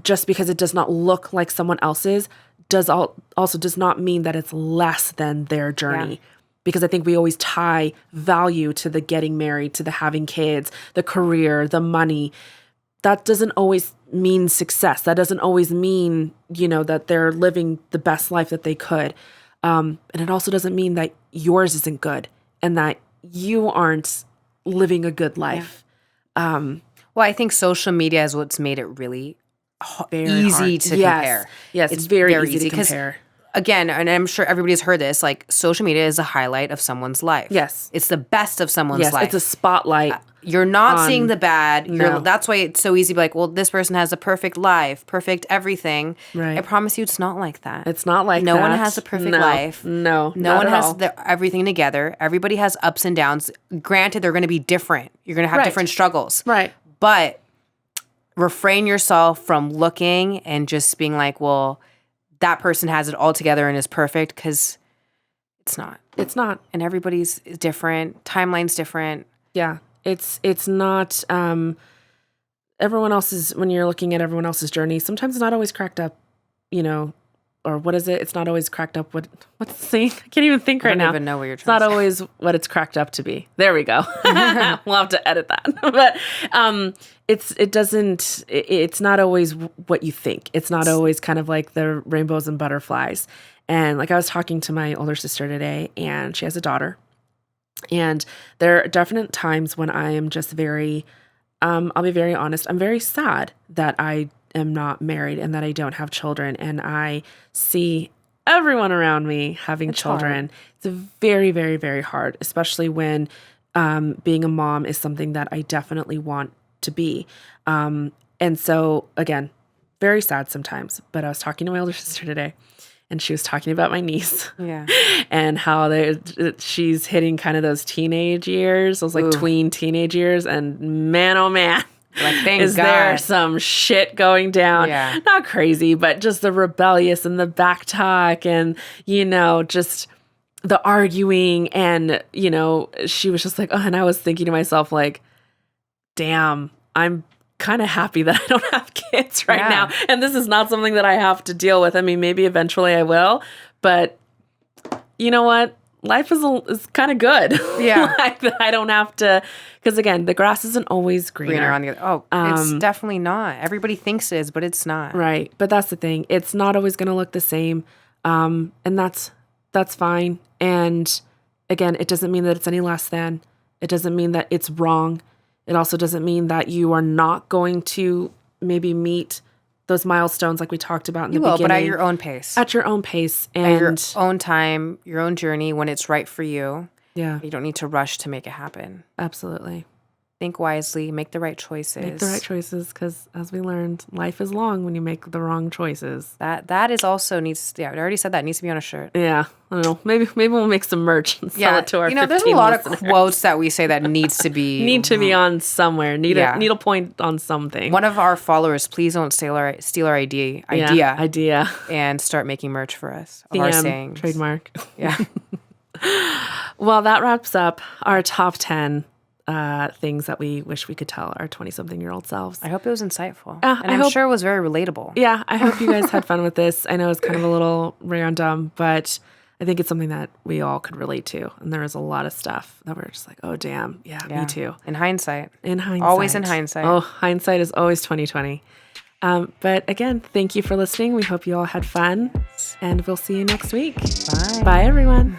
just because it does not look like someone else's also does not mean that it's less than their journey. Yeah. Because I think we always tie value to the getting married, to the having kids, the career, the money. That doesn't always mean success. That doesn't always mean, that they're living the best life that they could. And it also doesn't mean that yours isn't good and that you aren't living a good life. Yeah. Well, I think social media is what's made it really easy to compare. Yes, it's very easy to compare. Again, and I'm sure everybody's heard this, like social media is a highlight of someone's life. Yes. It's the best of someone's life. It's a spotlight. You're not seeing the bad. No. That's why it's so easy to be like, well, this person has a perfect life, perfect everything. Right. I promise you it's not like that. It's not like no that. one has a perfect life. No one has all. Everything together. Everybody has ups and downs. Granted, they're going to be different. You're going to have different struggles. Right. But refrain yourself from looking and just being like, well, that person has it all together and is perfect, because it's not. It's not. And everybody's different. Timeline's different. Yeah. It's not everyone else's, when you're looking at everyone else's journey, sometimes it's not always cracked up, or what is it? It's not always cracked up. What's the saying? I can't even think right now. I don't even know what you're It's trying not to say. always what it's cracked up to be. There we go. We'll have to edit that. But it's not always what you think. It's not always kind of like the rainbows and butterflies. And like I was talking to my older sister today, and she has a daughter. And there are definite times when I am just very, I'll be very honest, I'm very sad that I am not married and that I don't have children. And I see everyone around me having children. Hard. It's very, very, very hard, especially when being a mom is something that I definitely want to be. And so, again, very sad sometimes. But I was talking to my older sister today, and she was talking about my niece. Yeah. And how she's hitting kind of those teenage years, those like tween teenage years. And man, oh man. Like, thank is God. There some shit going down? Yeah. Not crazy, but just the rebellious and the back talk and, just the arguing, and, she was just like, oh, and I was thinking to myself, like, damn, I'm kind of happy that I don't have kids right now. And this is not something that I have to deal with. I mean, maybe eventually I will, but you know what? Life is kind of good. Yeah. Like that I don't have to, because again, the grass isn't always greener. On the other. It's definitely not. Everybody thinks it is, but it's not. Right. But that's the thing. It's not always going to look the same. And that's fine. And again, it doesn't mean that it's any less than. It doesn't mean that it's wrong. It also doesn't mean that you are not going to maybe meet those milestones like we talked about in the beginning. But at your own pace. At your own pace. And at your own time, your own journey, when it's right for you. Yeah. You don't need to rush to make it happen. Absolutely. Think wisely, make the right choices. Make the right choices, because as we learned, life is long when you make the wrong choices. That is also needs. Yeah, I already said that needs to be on a shirt. Yeah, I don't know. Maybe we'll make some merch and sell it to our 15 there's a lot listeners. of quotes that we say that needs to be on somewhere. Need a point on something. One of our followers, please don't steal our idea, and start making merch for us. Of our sayings. Trademark. Yeah. Well, that wraps up our top 10. Things that we wish we could tell our 20-something-year-old selves. I hope it was insightful. And I'm sure it was very relatable. Yeah, I hope you guys had fun with this. I know it's kind of a little random, but I think it's something that we all could relate to. And there was a lot of stuff that we're just like, oh, damn. Yeah, me too. In hindsight. Always in hindsight. Oh, hindsight is always 20/20. But again, thank you for listening. We hope you all had fun. And we'll see you next week. Bye. Bye, everyone.